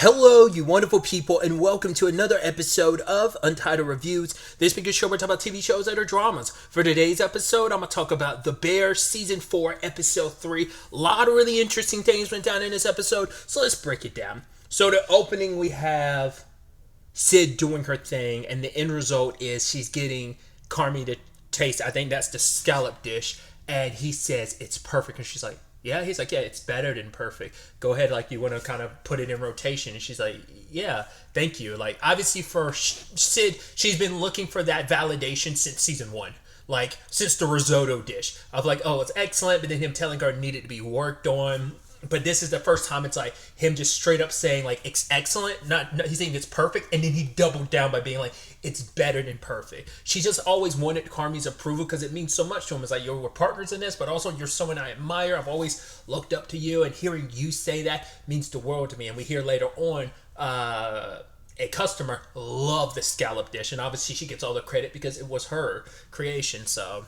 Hello, you wonderful people, and welcome to another episode of Untitled Reviews. This week's show, we're talking about TV shows that are dramas. For today's episode, I'm going to talk about The Bear, Season 4, Episode 3. A lot of really interesting things went down in this episode, so let's break it down. So the opening, we have Sid doing her thing, and the end result is she's getting Carmi to taste, I think that's the scallop dish, and he says it's perfect, and she's like, yeah, he's like, yeah, it's better than perfect. Go ahead, like, you want to kind of put it in rotation. And she's like, yeah, thank you. Like, obviously for Sid, she's been looking for that validation since season 1. Like, since the risotto dish. Of like, oh, it's excellent, but then him telling her it needed to be worked on. But this is the first time it's like him just straight up saying, like, it's excellent. Not he's saying it's perfect. And then he doubled down by being like, it's better than perfect. She just always wanted Carmi's approval because it means so much to him. It's like, we're partners in this, but also you're someone I admire. I've always looked up to you. And hearing you say that means the world to me. And we hear later on, a customer loved the scallop dish. And obviously she gets all the credit because it was her creation. So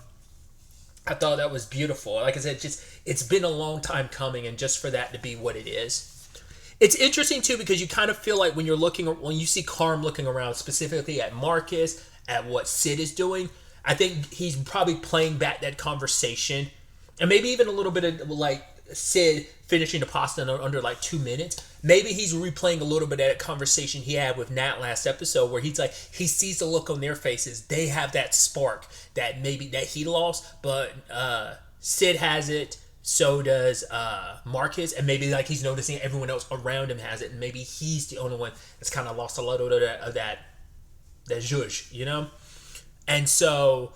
I thought that was beautiful. Like I said, just it's been a long time coming, and just for that to be what it is. It's interesting too because you kind of feel like when you see Carm looking around specifically at Marcus, at what Sid is doing, I think he's probably playing back that conversation, and maybe even a little bit of like Sid finishing the pasta under like 2 minutes. Maybe he's replaying a little bit of that conversation he had with Nat last episode, where he's like, he sees the look on their faces. They have that spark that maybe that he lost, but Sid has it. So does Marcus, and maybe like he's noticing everyone else around him has it, and maybe he's the only one that's kind of lost a little bit of that zhuzh, you know. And so,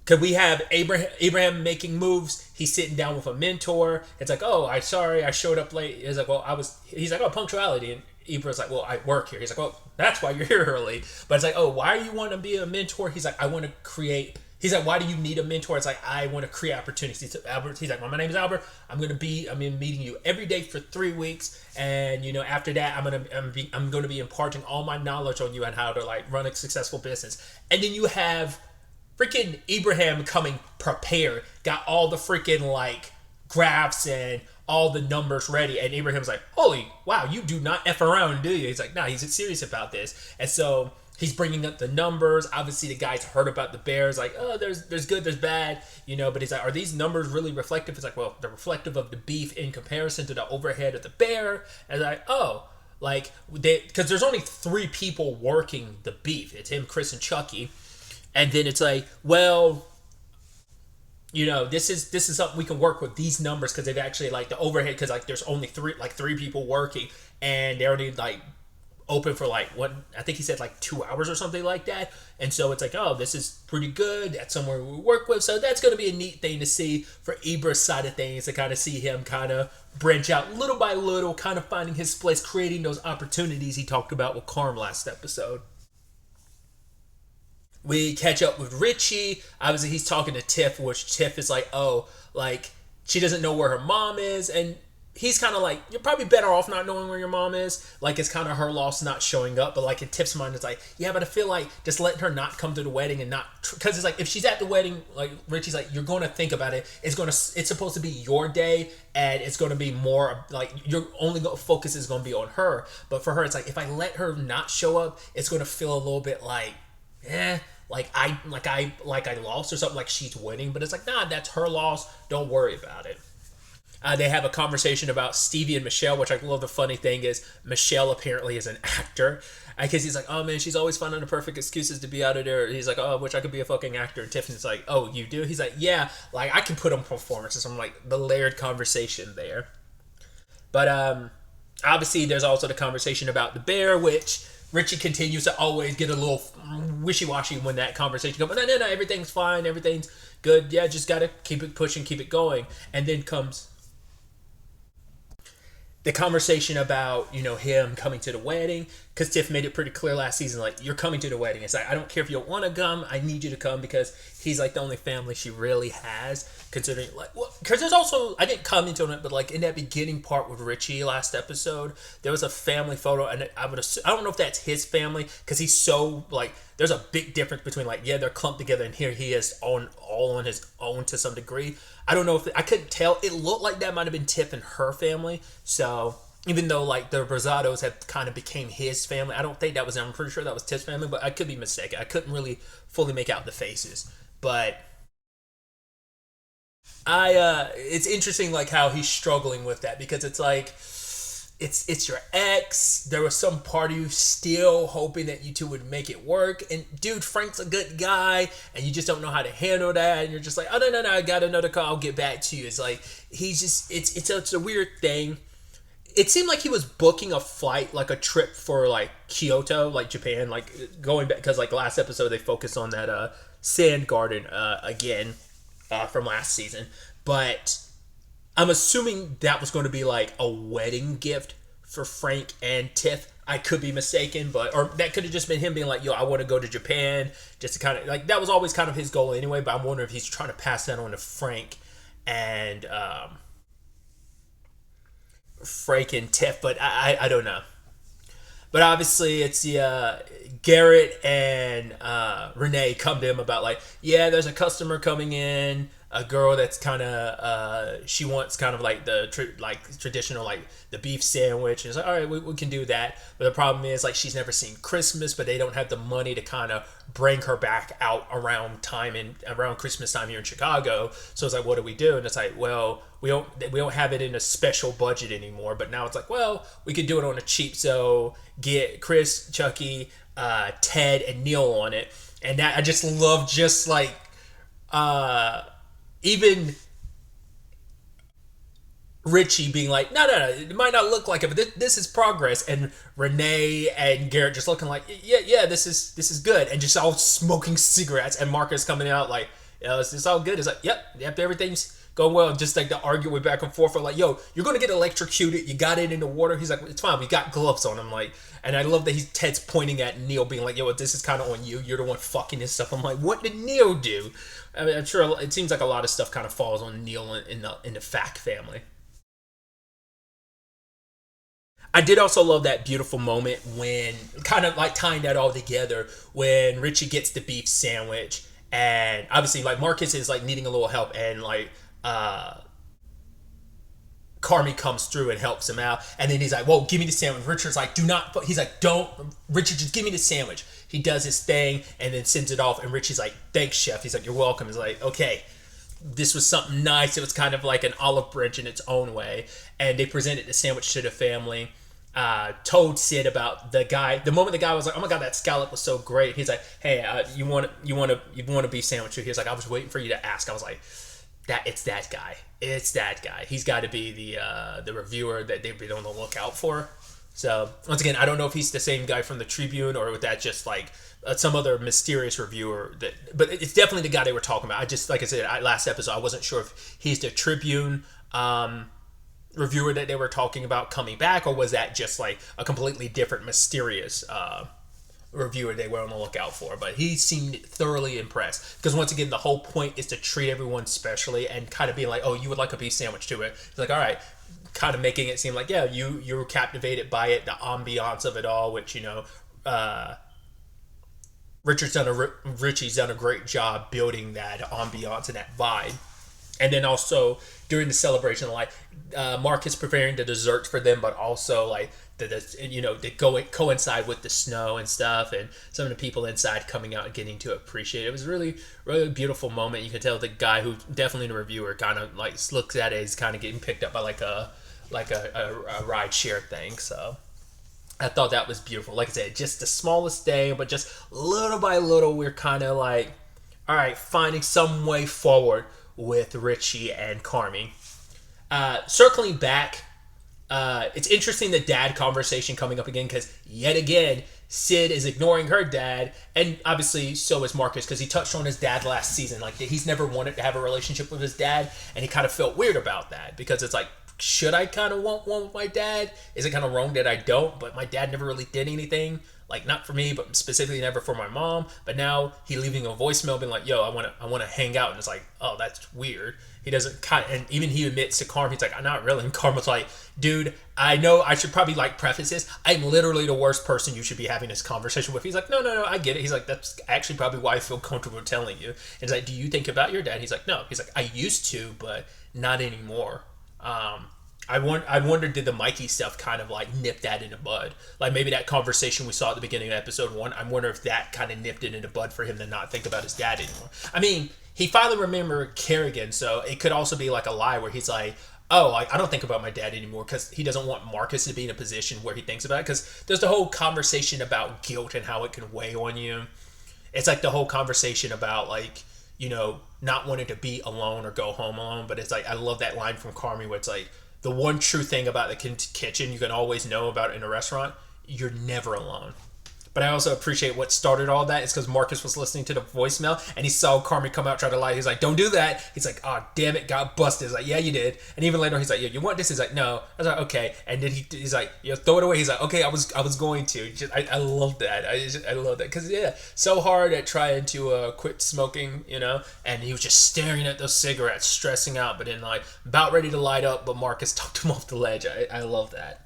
could we have Abraham making moves? He's sitting down with a mentor. It's like, oh, I'm sorry, I showed up late. He's like, well, He's like, oh, punctuality. And Abraham's like, well, I work here. He's like, well, that's why you're here early. But it's like, oh, why do you want to be a mentor? He's like, I want to create. He's like, why do you need a mentor? It's like, I want to create opportunities. He's like, well, my name is Albert. I'm meeting you every day for 3 weeks, and after that, I'm gonna be imparting all my knowledge on you on how to like run a successful business. And then you have freaking Abraham coming prepared, got all the freaking like graphs and all the numbers ready, and Abraham's like, holy wow, you do not F around, do you? He's like, nah, he's serious about this. And so he's bringing up the numbers. Obviously, the guy's heard about the Bears. Like, oh, there's good, there's bad, But he's like, are these numbers really reflective? It's like, well, they're reflective of the beef in comparison to the overhead of the Bear. And like, oh, like because there's only 3 people working the beef. It's him, Chris, and Chucky. And then it's like, well, this is something we can work with these numbers because they've actually like the overhead because like there's only 3 people working, and they're already like open for like what I think he said like 2 hours or something like that. And so it's like, oh, this is pretty good. That's somewhere we work with. So that's going to be a neat thing to see for Ibra's side of things, to kind of see him kind of branch out little by little, kind of finding his place, creating those opportunities he talked about with Carm last episode. We catch up with Richie. Obviously, he's talking to Tiff, which Tiff is like, oh, like, she doesn't know where her mom is. And he's kind of like, you're probably better off not knowing where your mom is. Like, it's kind of her loss not showing up. But, like, in Tiff's mind, it's like, yeah, but I feel like just letting her not come to the wedding and not... Because it's like, if she's at the wedding, like, Richie's like, you're going to think about it. It's supposed to be your day, and it's going to be more, like, your only focus is going to be on her. But for her, it's like, if I let her not show up, it's going to feel a little bit like, like I lost or something, like she's winning. But it's like, nah, that's her loss. Don't worry about it. They have a conversation about Stevie and Michelle, which I love. The funny thing is Michelle apparently is an actor. Because he's like, oh man, she's always finding the perfect excuses to be out of there. He's like, oh, I wish I could be a fucking actor. And Tiffany's like, oh, you do? He's like, yeah, like I can put on performances. I'm like, the layered conversation there. But obviously there's also the conversation about the Bear, which Richie continues to always get a little wishy-washy when that conversation goes, but no, everything's fine, everything's good. Yeah, just got to keep it pushing, keep it going. And then comes the conversation about, him coming to the wedding, because Tiff made it pretty clear last season, like, you're coming to the wedding. It's like, I don't care if you don't want to come, I need you to come, because he's like the only family she really has, considering, like, well, because there's also, I didn't comment on it, but like in that beginning part with Richie last episode, there was a family photo, and I don't know if that's his family, because he's so, like, there's a big difference between, like, yeah, they're clumped together, and here he is all on his own to some degree. I don't know if I couldn't tell. It looked like that might have been Tiff and her family. So even though like the Rosados have kind of became his family. I don't think that was. I'm pretty sure that was Tiff's family, but I could be mistaken. I couldn't really fully make out the faces, but it's interesting like how he's struggling with that because it's like it's your ex. There was some part of you still hoping that you two would make it work. And dude, Frank's a good guy, and you just don't know how to handle that. And you're just like, oh no, I got another call. I'll get back to you. It's like he's just it's a weird thing. It seemed like he was booking a flight, like a trip for like Kyoto, like Japan, like going back because like last episode they focused on that sand garden again from last season, but I'm assuming that was going to be like a wedding gift for Frank and Tiff. I could be mistaken, but or that could have just been him being like, "Yo, I want to go to Japan," just to kind of like that was always kind of his goal anyway. But I'm wondering if he's trying to pass that on to and Frank and Tiff. But I don't know. But obviously, it's the Garrett and Renee come to him about like, yeah, there's a customer coming in, a girl that's kind of she wants kind of like the traditional like the beef sandwich. And it's like, all right, we can do that. But the problem is like she's never seen Christmas, but they don't have the money to kind of bring her back out around Christmas time here in Chicago. So it's like, what do we do? And it's like, well, we don't have it in a special budget anymore. But now it's like, well, we could do it on a cheap. So get Chris, Chucky, Ted, and Neil on it. And that I just love just like even Richie being like, no, it might not look like it, but this is progress. And Renee and Garrett just looking like, yeah, this is good, and just all smoking cigarettes. And Marcus coming out like, it's all good. It's like, yep, everything's going well. And just like the arguing back and forth, like, yo, you're gonna get electrocuted. You got it in the water. He's like, it's fine. We got gloves on. I'm like, and I love that Ted's pointing at Neil, being like, yo, this is kind of on you. You're the one fucking this stuff. I'm like, what did Neil do? I mean, I'm sure it seems like a lot of stuff kind of falls on Neil in the Fack family. I did also love that beautiful moment when kind of like tying that all together when Richie gets the beef sandwich and obviously like Marcus is like needing a little help and like Carmi comes through and helps him out and then he's like, whoa, give me the sandwich. Richard's like, do not, he's like, don't, Richard, just give me the sandwich. He does his thing and then sends it off and Richie's like, thanks, chef. He's like, you're welcome. He's like, okay, this was something nice. It was kind of like an olive branch in its own way. And they presented the sandwich to the family. Told Sid about the guy. The moment the guy was like, "Oh my god, that scallop was so great," he's like, "Hey, you want a beef sandwich?" He was like, "I was waiting for you to ask." I was like, it's that guy. It's that guy. He's got to be the reviewer that they've been on the lookout for." So once again, I don't know if he's the same guy from the Tribune or with that just like some other mysterious reviewer but it's definitely the guy they were talking about. I just like I said last episode, I wasn't sure if he's the Tribune. Reviewer that they were talking about coming back, or was that just like a completely different mysterious reviewer they were on the lookout for? But he seemed thoroughly impressed because once again the whole point is to treat everyone specially and kind of being like, oh, you would like a beef sandwich to it. It's like, all right, kind of making it seem like, yeah, you were captivated by it, the ambiance of it all, which Richie's done a great job building that ambiance and that vibe. And then also during the celebration, like Marcus preparing the dessert for them, but also like to coincide with the snow and stuff, and some of the people inside coming out and getting to appreciate it. It was really, really beautiful moment. You could tell the guy who definitely the reviewer kind of like looks at it as kind of getting picked up by like a ride share thing. So I thought that was beautiful. Like I said, just the smallest thing, but just little by little, we're kind of like, all right, finding some way forward with Richie and Carmi. Circling back, it's interesting the dad conversation coming up again because yet again Sid is ignoring her dad, and obviously so is Marcus because he touched on his dad last season. Like he's never wanted to have a relationship with his dad, and he kind of felt weird about that because it's like, should I kind of want one with my dad? Is it kind of wrong that I don't? But my dad never really did anything. Like not for me, but specifically never for my mom. But now he leaving a voicemail being like, "Yo, I want to hang out," and it's like, "Oh, that's weird." He doesn't kind, and even he admits to Carm, he's like, "I'm not really." And Carm like, "Dude, I know I should probably like preface this. I'm literally the worst person you should be having this conversation with." He's like, "No, I get it." He's like, "That's actually probably why I feel comfortable telling you." And he's like, "Do you think about your dad?" He's like, "No." He's like, "I used to, but not anymore." I wonder, did the Mikey stuff kind of like nip that in the bud? Like maybe that conversation we saw at the beginning of episode 1. I wonder if that kind of nipped it in the bud for him to not think about his dad anymore. I mean, he finally remembered Kerrigan, so it could also be like a lie where he's like, oh, I don't think about my dad anymore because he doesn't want Marcus to be in a position where he thinks about it. Because there's the whole conversation about guilt and how it can weigh on you. It's like the whole conversation about like, not wanting to be alone or go home alone. But it's like, I love that line from Carmi where it's like, the one true thing about the kitchen you can always know about in a restaurant, you're never alone. But I also appreciate what started all that is because Marcus was listening to the voicemail and he saw Carmi come out, try to lie. He's like, don't do that. He's like, oh, damn it, got busted. He's like, yeah, you did. And even later, he's like, yeah, you want this? He's like, no. I was like, okay. And then he's like, throw it away. He's like, okay, I was going to. I love that. I love that because, yeah, so hard at trying to quit smoking, and he was just staring at those cigarettes, stressing out, but then like about ready to light up, but Marcus talked him off the ledge. I love that.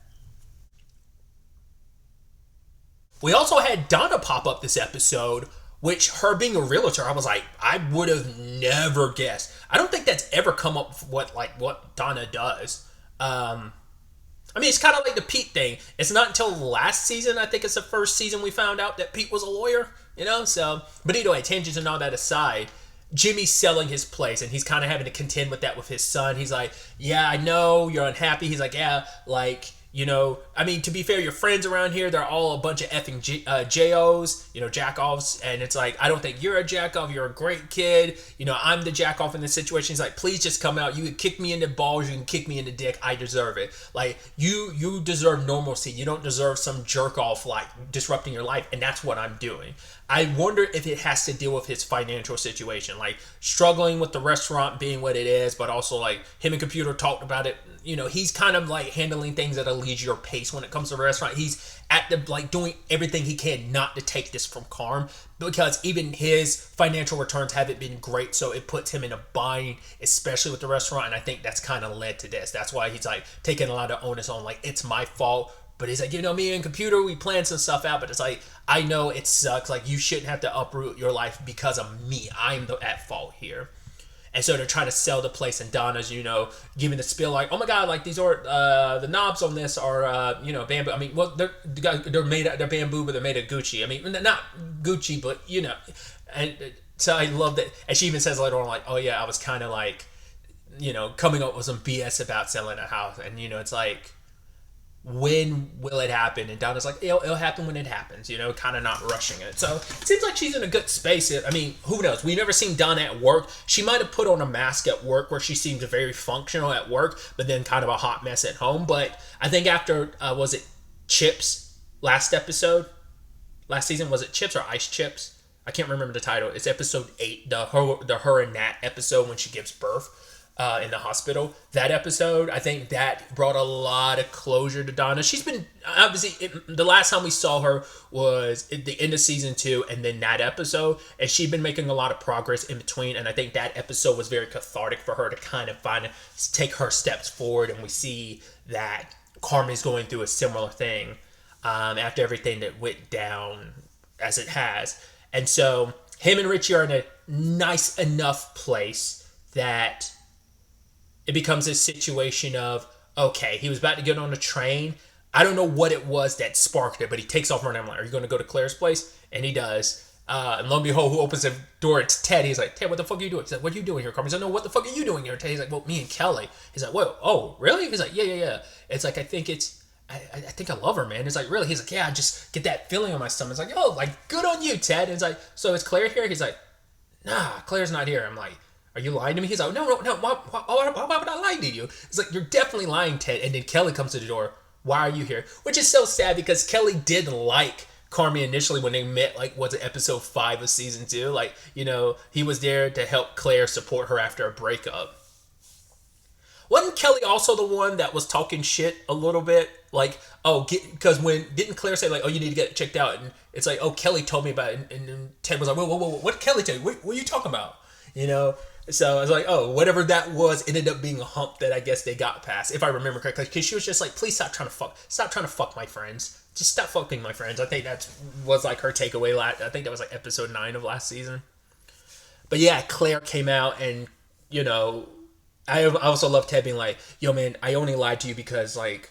We also had Donna pop up this episode, which her being a realtor, I was like, I would have never guessed. I don't think that's ever come up what Donna does. I mean, it's kind of like the Pete thing. It's not until last season, I think it's the first season, we found out that Pete was a lawyer, So, but anyway, tangents and all that aside, Jimmy's selling his place, and he's kind of having to contend with that with his son. He's like, yeah, I know you're unhappy. He's like, yeah, like, I mean, to be fair, your friends around here, they're all a bunch of effing JOs, jack-offs, and it's like, I don't think you're a jack-off, you're a great kid, I'm the jack-off in this situation. He's like, please just come out, you can kick me in the balls, you can kick me in the dick, I deserve it. Like, you deserve normalcy, you don't deserve some jerk-off, like, disrupting your life, and that's what I'm doing. I wonder if it has to deal with his financial situation, like, struggling with the restaurant being what it is, but also, like, him and Computer talked about it. He's kind of like handling things at a leisure pace when it comes to the restaurant. He's at the doing everything he can not to take this from Carm because even his financial returns haven't been great, so it puts him in a bind, especially with the restaurant. And I think that's kind of led to this. That's why he's like taking a lot of onus on like it's my fault. But he's like, me and Computer, we planned some stuff out, but it's like, I know it sucks. Like, you shouldn't have to uproot your life because of me. I'm at fault here. And so they're trying to sell the place, and Donna's, giving the spiel like, oh my god, like these are the knobs on this are bamboo. I mean, well, they're bamboo, but they're made of Gucci. I mean, not Gucci, but and so I love that. And she even says later on, like, oh yeah, I was kind of like, coming up with some BS about selling a house, and it's like, when will it happen? And Donna's like, it'll happen when it happens, kind of not rushing it. So it seems like she's in a good space. I mean, who knows? We've never seen Donna at work. She might have put on a mask at work where she seemed very functional at work, but then kind of a hot mess at home. But I think after, was it Chips last season? Was it Chips or Ice Chips? I can't remember the title. It's episode 8, the her and Nat episode when she gives birth. In the hospital. That episode, I think that brought a lot of closure to Donna. She's been, obviously, the last time we saw her was at the end of season 2 and then that episode, and she'd been making a lot of progress in between, and I think that episode was very cathartic for her to kind of take her steps forward, and we see that Carmen's going through a similar thing after everything that went down as it has. And so him and Richie are in a nice enough place that it becomes a situation of, okay, he was about to get on a train. I don't know what it was that sparked it, but he takes off running. I'm like, are you going to go to Claire's place? And he does. And lo and behold, who opens the door? It's Ted. He's like, Ted, what the fuck are you doing? He's like, what are you doing here, Carmen? He's like, no, what the fuck are you doing here, Ted? He's like, well, me and Kelly. He's like, whoa, oh, really? He's like, yeah. It's like, I think I love her, man. It's like, really? He's like, yeah, I just get that feeling on my stomach. It's like, oh, like, good on you, Ted. And it's like, so is Claire here? He's like, nah, Claire's not here. I'm like, are you lying to me? He's like, no, why would I lie to you? It's like, you're definitely lying, Ted. And then Kelly comes to the door. Why are you here? Which is so sad because Kelly did like Carmi initially when they met, like, was it episode 5 of season 2? Like, he was there to help Claire support her after a breakup. Wasn't Kelly also the one that was talking shit a little bit? Like, because didn't Claire say, like, oh, you need to get it checked out? And it's like, oh, Kelly told me about it. And Ted was like, whoa, what did Kelly tell you? What are you talking about? So I was like, oh, whatever that was ended up being a hump that I guess they got past, if I remember correctly. Because she was just like, please stop trying to fuck my friends. Just stop fucking my friends. I think that was like her takeaway. I think that was like episode 9 of last season. But yeah, Claire came out and, I also love Ted being like, "Yo, man, I only lied to you because like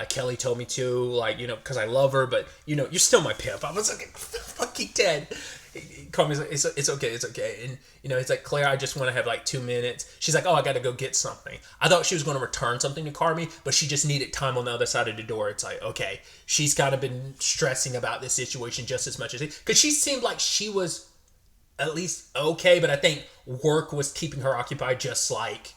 Kelly told me to, like, because I love her, but you're still my pimp." I was like, "Fucking Ted." Carmen's like, it's okay, it's okay. And he's like, "Claire, I just want to have like 2 minutes." She's like, "Oh, I got to go get something." I thought she was going to return something to Carmi, but she just needed time on the other side of the door. It's like, okay, she's kind of been stressing about this situation just as much as because she seemed like she was at least okay, but I think work was keeping her occupied, just like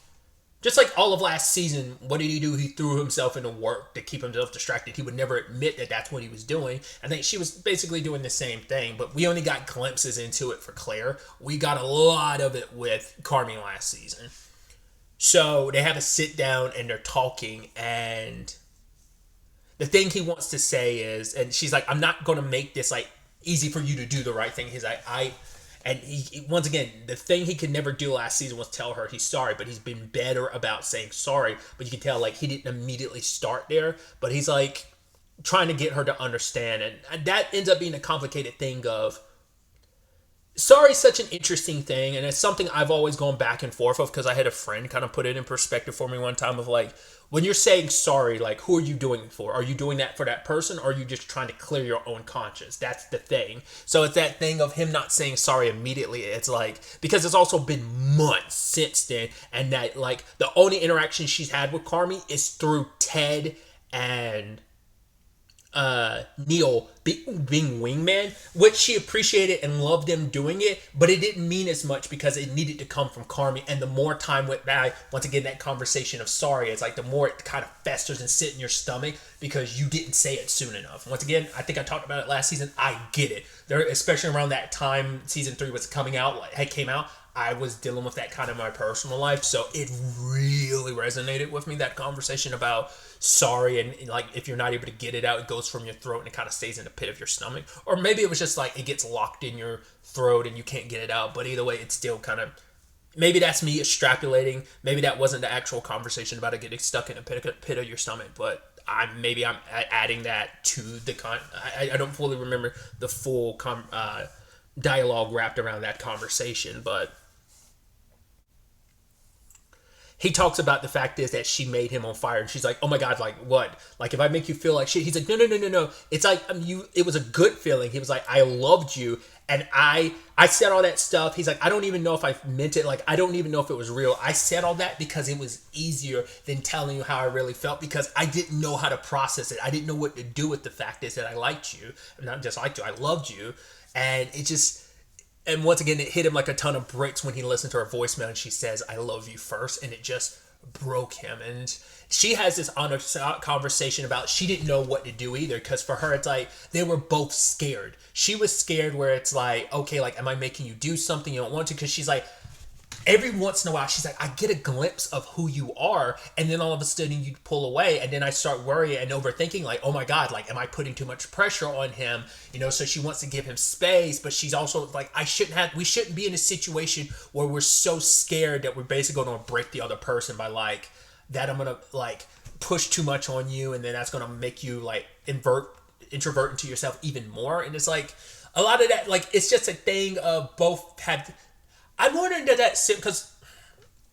all of last season. What did he do? He threw himself into work to keep himself distracted. He would never admit that that's what he was doing. I think she was basically doing the same thing, but we only got glimpses into it for Claire. We got a lot of it with Carmi last season. So they have a sit down and they're talking, and the thing he wants to say is, and she's like, "I'm not going to make this like easy for you to do the right thing." He's like, and he once again, the thing he could never do last season was tell her he's sorry, but he's been better about saying sorry. But you can tell like he didn't immediately start there, but he's like trying to get her to understand, and that ends up being a complicated thing of sorry is such an interesting thing, and it's something I've always gone back and forth of because I had a friend kind of put it in perspective for me one time of like, when you're saying sorry, like who are you doing it for? Are you doing that for that person, or are you just trying to clear your own conscience? That's the thing. So it's that thing of him not saying sorry immediately. It's like, because it's also been months since then, and that like the only interaction she's had with Carmi is through Ted and Neil being wingman, which she appreciated and loved them doing it, but it didn't mean as much because it needed to come from Carmi. And the more time went by, once again, that conversation of sorry, it's like the more it kind of festers and sit in your stomach because you didn't say it soon enough. Once again, I think I talked about it last season. I get it. There, especially around that time, season 3 was coming out, came out. I was dealing with that kind of my personal life, so it really resonated with me, that conversation about sorry, and like if you're not able to get it out, it goes from your throat and it kind of stays in the pit of your stomach. Or maybe it was just like it gets locked in your throat and you can't get it out, but either way, it's still kind of, maybe that's me extrapolating, maybe that wasn't the actual conversation about it getting stuck in the pit of your stomach, but I'm adding that to the I don't fully remember the full dialogue wrapped around that conversation, but he talks about the fact is that she made him on fire, and she's like, "Oh my god, like what? Like if I make you feel like shit?" He's like, "No. It's like it was a good feeling." He was like, "I loved you, and I said all that stuff." He's like, "I don't even know if I meant it. Like I don't even know if it was real. I said all that because it was easier than telling you how I really felt because I didn't know how to process it. I didn't know what to do with the fact is that I liked you, not just liked you, I loved you, and it just." And once again, it hit him like a ton of bricks when he listened to her voicemail and she says, "I love you" first, and it just broke him. And she has this honest conversation about she didn't know what to do either, because for her, it's like they were both scared. She was scared where it's like, okay, like, am I making you do something you don't want to? Because she's like, every once in a while, she's like, I get a glimpse of who you are, and then all of a sudden you pull away, and then I start worrying and overthinking, like, oh my god, like, am I putting too much pressure on him? So she wants to give him space, but she's also like, we shouldn't be in a situation where we're so scared that we're basically going to break the other person by like, that I'm going to like push too much on you, and then that's going to make you like introvert into yourself even more. And it's like, a lot of that, like, it's just a thing of both have. I'm wondering because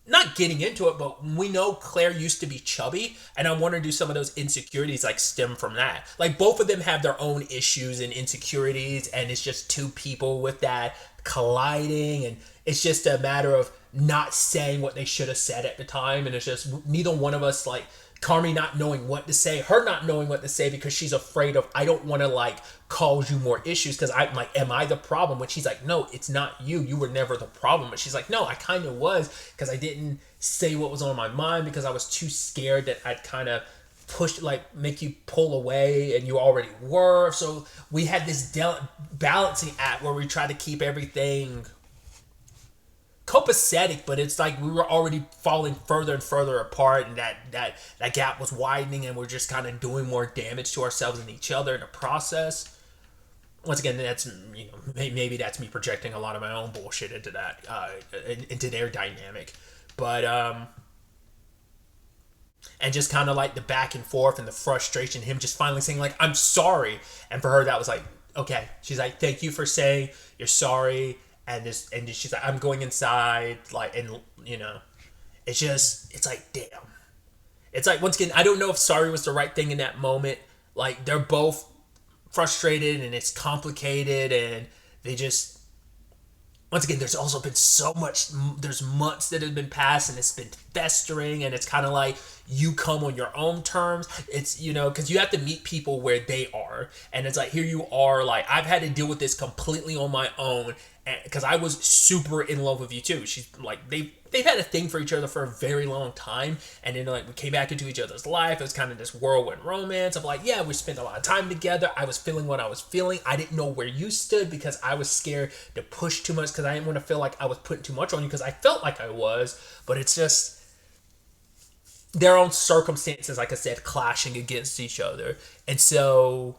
not getting into it, but we know Claire used to be chubby, and I'm wondering do some of those insecurities like stem from that? Like both of them have their own issues and insecurities, and it's just two people with that colliding, and it's just a matter of not saying what they should have said at the time, and it's just neither one of us like. Carmi not knowing what to say, her not knowing what to say because she's afraid of, I don't want to like cause you more issues because I'm like, am I the problem? When she's like, no, it's not you. You were never the problem. But she's like, no, I kind of was because I didn't say what was on my mind because I was too scared that I'd kind of push, like make you pull away, and you already were. So we had this balancing act where we tried to keep everything copacetic, but it's like we were already falling further and further apart, and that gap was widening, and we're just kind of doing more damage to ourselves and each other in the process. Once again, that's maybe that's me projecting a lot of my own bullshit into that into their dynamic, but and just kind of like the back and forth and the frustration, him just finally saying like, I'm sorry, and for her that was like, okay. She's like, thank you for saying you're sorry. And she's like, I'm going inside, like, and it's like, damn. It's like, once again, I don't know if sorry was the right thing in that moment. Like, they're both frustrated and it's complicated, and they just, once again, there's also been so much, there's months that have been passed and it's been festering, and it's kind of like you come on your own terms. It's, because you have to meet people where they are, and it's like, here you are, like, I've had to deal with this completely on my own, because I was super in love with you too. She's like, they've had a thing for each other for a very long time, and then like we came back into each other's life. It was kind of this whirlwind romance of like, yeah, we spent a lot of time together. I was feeling what I was feeling. I didn't know where you stood because I was scared to push too much, because I didn't want to feel like I was putting too much on you, because I felt like I was. But it's just their own circumstances, like I said, clashing against each other. And so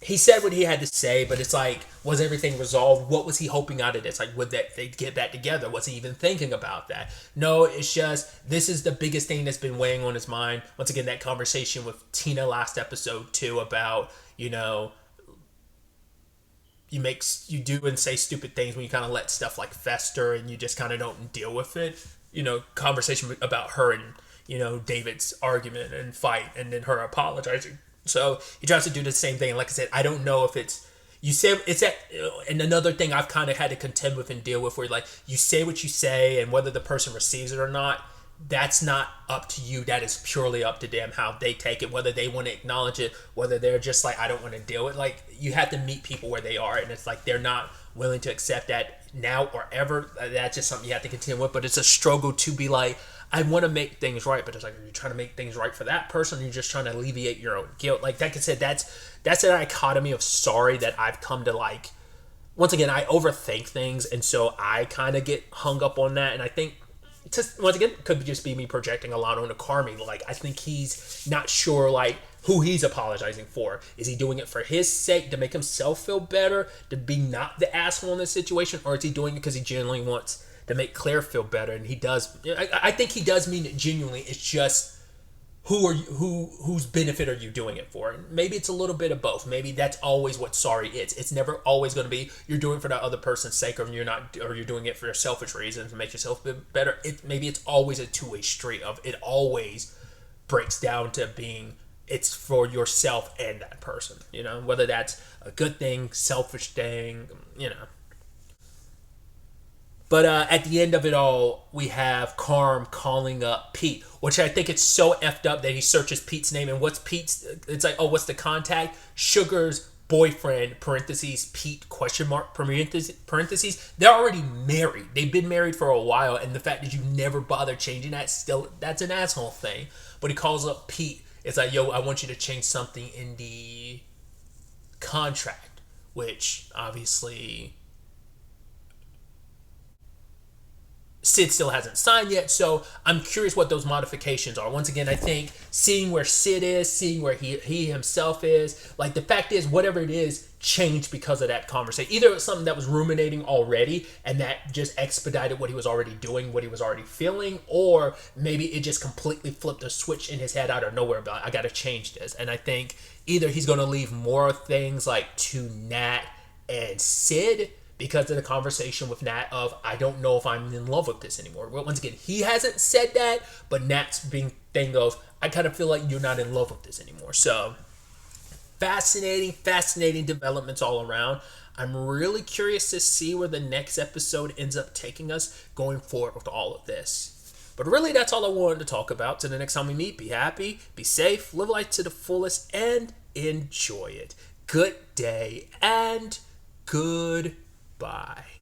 he said what he had to say, but it's like, was everything resolved? What was he hoping out of this? Like, would that they'd get back together? Was he even thinking about that? No, it's just, this is the biggest thing that's been weighing on his mind. Once again, that conversation with Tina last episode too, about, you do and say stupid things when you kind of let stuff like fester and you just kind of don't deal with it. Conversation about her and, David's argument and fight, and then her apologizing. So he tries to do the same thing. And like I said, I don't know if you say it's that, and another thing I've kind of had to contend with and deal with, where like you say what you say, and whether the person receives it or not, that's not up to you. That is purely up to them, how they take it, whether they want to acknowledge it, whether they're just like, I don't want to deal with it. Like, you have to meet people where they are, and it's like they're not willing to accept that now or ever. That's just something you have to contend with. But it's a struggle to be like, I want to make things right, but it's like, are you trying to make things right for that person, or you're just trying to alleviate your own guilt? Like I said, that's a dichotomy of sorry that I've come to like. Once again, I overthink things, and so I kind of get hung up on that. And I think, once again, it could just be me projecting a lot onto Carmi. Like, I think he's not sure like who he's apologizing for. Is he doing it for his sake, to make himself feel better, to be not the asshole in this situation, or is he doing it because he genuinely wants to make Claire feel better? And he does. I think he does mean it genuinely. It's just, whose benefit are you doing it for? And maybe it's a little bit of both. Maybe that's always what sorry is. It's never always going to be you're doing it for that other person's sake, or you're doing it for your selfish reasons to make yourself feel better. Maybe it's always a two-way street of it. Always breaks down to being it's for yourself and that person. Whether that's a good thing, selfish thing. But at the end of it all, we have Carm calling up Pete, which I think it's so effed up that he searches Pete's name. And what's Pete's? It's like, oh, what's the contact? Sugar's boyfriend, parentheses, Pete, question mark, parentheses. They're already married. They've been married for a while. And the fact that you never bother changing that, still, that's an asshole thing. But he calls up Pete. It's like, yo, I want you to change something in the contract, which obviously Sid still hasn't signed yet, so I'm curious what those modifications are. Once again, I think seeing where Sid is, seeing where he himself is, like, the fact is, whatever it is, changed because of that conversation. Either it was something that was ruminating already, and that just expedited what he was already doing, what he was already feeling, or maybe it just completely flipped a switch in his head out of nowhere about, I gotta change this. And I think either he's gonna leave more things like to Nat and Sid, because of the conversation with Nat of, I don't know if I'm in love with this anymore. Well, once again, he hasn't said that, but Nat's being thing of, I kind of feel like you're not in love with this anymore. So, fascinating developments all around. I'm really curious to see where the next episode ends up taking us going forward with all of this. But really, that's all I wanted to talk about. Till the next time we meet, be happy, be safe, live life to the fullest, and enjoy it. Good day, and goodbye.